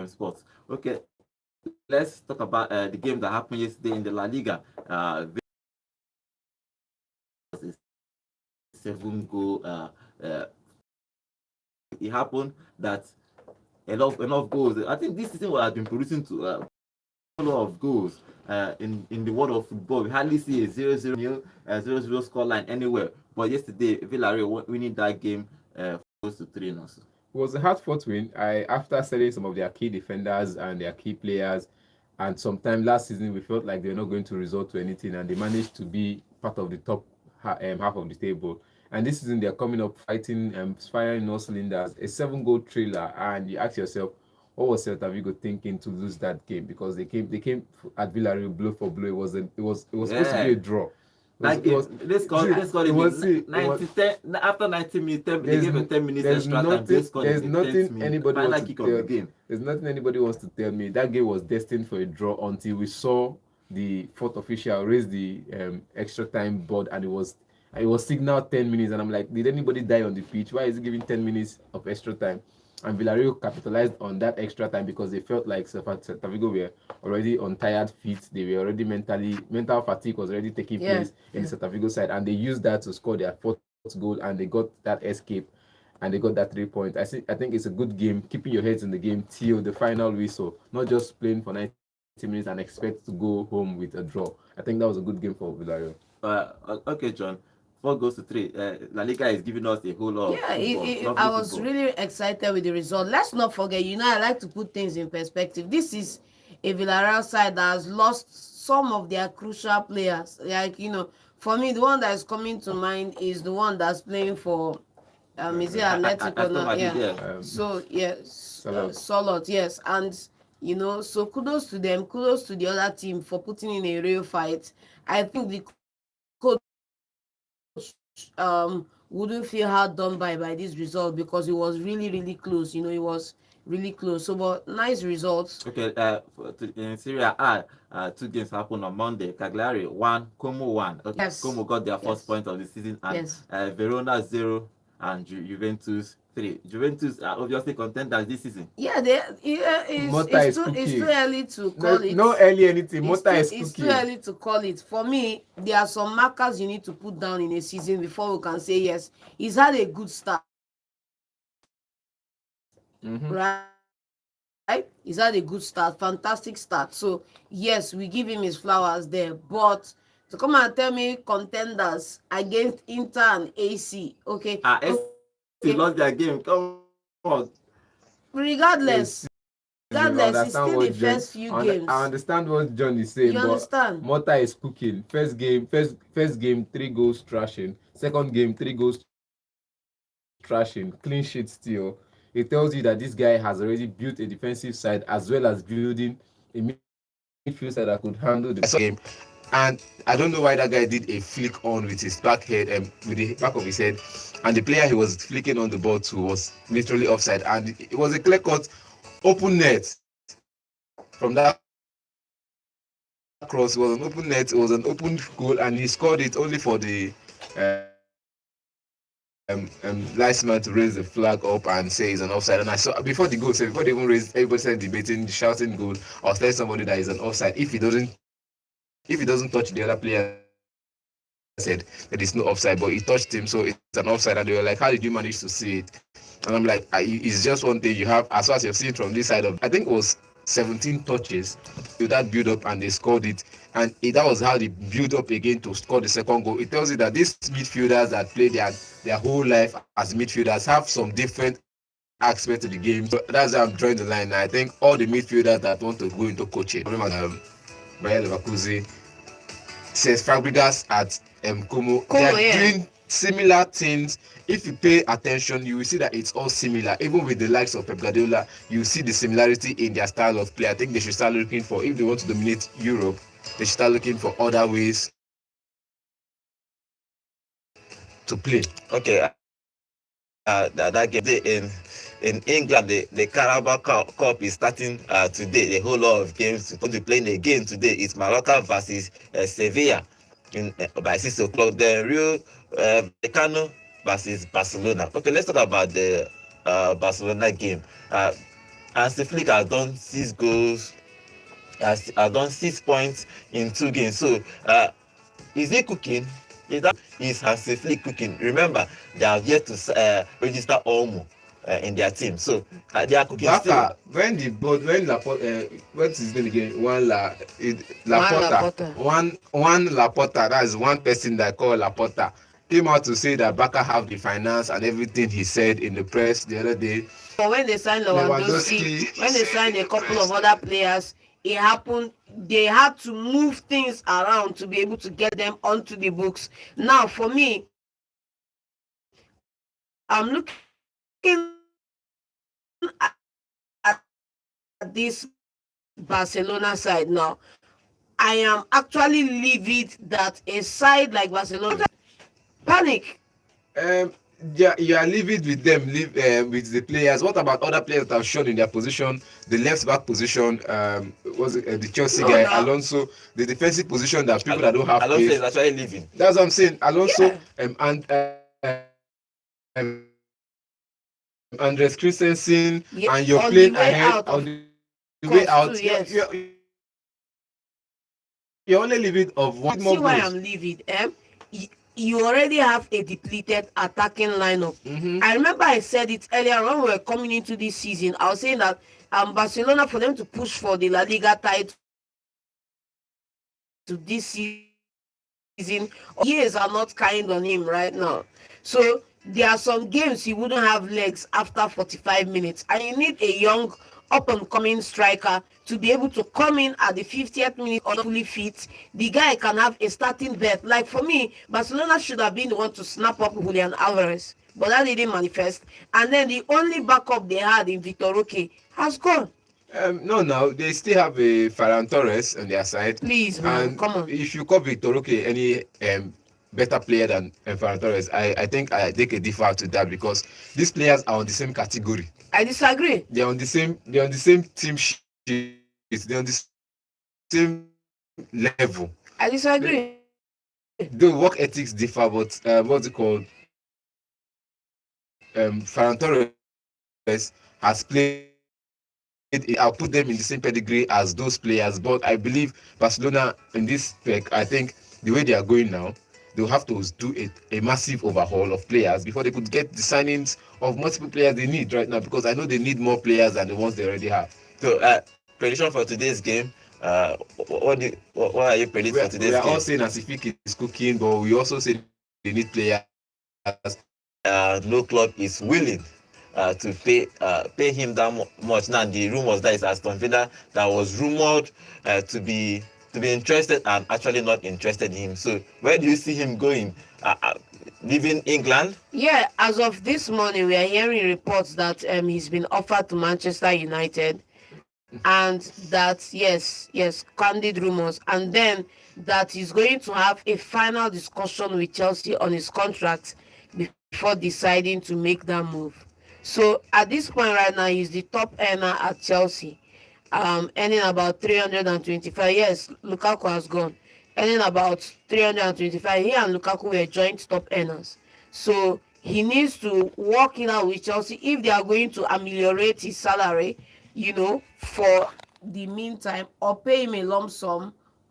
Sports. Okay, let's talk about the game that happened yesterday in the La Liga. Seven goal. It happened that enough goals. I think this season has been producing to a lot of goals. In the world of football, we hardly see a 0-0 nil, 0-0 scoreline anywhere. But yesterday, Villarreal winning that game close to 3-0. It was a hard-fought win. After selling some of their key defenders and their key players, and sometime last season we felt like they were not going to resort to anything, and they managed to be part of the top half of the table. And this season they're coming up fighting and firing all cylinders. A 7-goal trailer, and you ask yourself, what was Celta Vigo thinking to lose that game? Because they came at Villarreal blow for blow. It was supposed to be a draw. Let's call it 90, 10, after 90 minutes, they gave a 10 minutes extra time. There's nothing anybody wants to tell me. There's nothing anybody wants to tell me. That game was destined for a draw until we saw the fourth official raise the extra time board, and it was signaled 10 minutes, and I'm like, did anybody die on the pitch? Why is it giving 10 minutes of extra time? And Villarreal capitalized on that extra time because they felt like Celta Vigo were already on tired feet. They were already mental fatigue was already taking place in the Celta Vigo side, and they used that to score their fourth goal, and they got that escape, and they got that 3 points. I think it's a good game, keeping your heads in the game till the final whistle, not just playing for 90 minutes and expect to go home with a draw. I think that was a good game for Villarreal. Okay, John. 4 goes to 3. La Liga is giving us a whole lot. Yeah, I was really excited with the result. Let's not forget, I like to put things in perspective. This is a Villarreal side that has lost some of their crucial players. Like, for me, the one that is coming to mind is the one that's playing for is it Atletico now? Yeah. So yes, Solot, yes. And so kudos to them, kudos to the other team for putting in a real fight. I think the coach wouldn't feel hard done by this result because it was really, really close. It was really close. So, but nice results. Okay, in Serie A, 2 games happened on Monday. Cagliari 1, Como 1. Okay, yes. Como got their first point of the season, and Verona 0 and Juventus 3. Juventus are obviously contenders this season. Yeah, it's too early to call it. No early anything. It's too early to call it. For me, there are some markers you need to put down in a season before we can say yes. He's had a good start. Right? He's had a good start, fantastic start. So yes, we give him his flowers there. But to come and tell me contenders against Inter and AC, okay? They lost their game. Come on. Regardless, it's still the first few games. I understand what John is saying. You understand? Mota is cooking. First game, 3 goals trashing. Second game, 3 goals trashing. Clean sheet still. It tells you that this guy has already built a defensive side as well as building a midfield side that could handle the game. And I don't know why that guy did a flick on with his back head and with the back of his head, and the player he was flicking on the ball to was literally offside, and it was a clear-cut open net from that cross. It was an open net, it was an open goal, and he scored it only for the linesman to raise the flag up and say it's an offside. And I saw before the goal, before they even raised, everybody started debating, shouting goal. I was telling somebody that is an offside if he doesn't touch the other player. Said that it's no offside, but he touched him, so it's an offside. And they were like, how did you manage to see it? And I'm like, it's just one thing you have, as far as you've seen from this side of, I think it was 17 touches to that build up, and they scored it. And that was how they built up again to score the second goal. It tells you that these midfielders that play their whole life as midfielders have some different aspect to the game. So that's how I'm drawing the line. I think all the midfielders that want to go into coaching, Bayer Leverkusen, says Fabregas at Como, they are doing similar things. If you pay attention, you will see that it's all similar. Even with the likes of Pep Guardiola, you see the similarity in their style of play. I think they should start looking for, if they want to dominate Europe, they should start looking for other ways to play. Okay. That game in England, the Carabao Cup is starting today. The whole lot of games going to be playing again today. It's Mallorca versus Sevilla by 6 o'clock. The Rio Vallecano versus Barcelona. Okay, let's talk about the Barcelona game. Hansi Flick has done 6 goals, has done 6 points in 2 games. So is he cooking? Is Hansi Flick cooking? Remember, they have yet to register Olmo in their team, so they are cooking still. Baka, when Laporta, what's his name again? Laporta. One Laporta, that is one person that called Laporta, came out to say that Baka have the finance and everything he said in the press the other day. But when they signed Lewandowski, when they signed a couple of other players, it happened. They had to move things around to be able to get them onto the books. Now, for me, I'm looking at this Barcelona side now. I am actually livid that a side like Barcelona panic. Yeah, you are livid with them, with the players. What about other players that have shown in their position? The left back position, was it the Chelsea guy, Alonso, the defensive position that people that don't have Alonso pace. is actually living. That's what I'm saying. Alonso, Yeah. and Andres Christensen, Yeah, and you're on playing the way ahead out, on of the way course, out. too, yes. You're only livid of one more See why goals. I'm livid. You already have a depleted attacking lineup. I remember I said it earlier when we were coming into this season. I was saying that Barcelona, for them to push for the La Liga title this season, years are not kind on him right now. So there are some games he wouldn't have legs after 45 minutes, and you need a young up and coming striker to be able to come in at the 50th minute or fully fit. The guy can have a starting bet. Like for me, Barcelona should have been the one to snap up Julian Alvarez, but that didn't manifest. And then the only backup they had in Victor Roque has gone. No, they still have a Ferran Torres on their side. Please, man, And come on. if you call Victor Roque any better player than Ferran Torres, I think I take a defer to that, because these players are on the same category. I disagree. They're on the same team sheet. They're on the same level. I disagree. The work ethics differ, but what's it called? Ferran Torres has played. I'll put them in the same pedigree as those players, but I believe Barcelona in this spec, I think the way they are going now, they'll have to do a massive overhaul of players before they could get the signings of multiple players they need right now, because I know they need more players than the ones they already have. So, prediction for today's game. What are you predicting for today's game? We are all saying Asifik is cooking, but we also say they need players. No club is willing to pay him that much. Now the rumors that is Aston Villa that was rumored to be interested and actually not interested in him. So where do you see him going? Leaving England? Yeah, as of this morning, we are hearing reports that he's been offered to Manchester United, and that yes, candid rumors, and then that he's going to have a final discussion with Chelsea on his contract before deciding to make that move. So at this point right now, he's the top earner at Chelsea, earning about 325. Yes, Lukaku has gone, earning about 325. He and Lukaku were joint top earners. So he needs to work it out with Chelsea if they are going to ameliorate his salary, for the meantime, or pay him a lump sum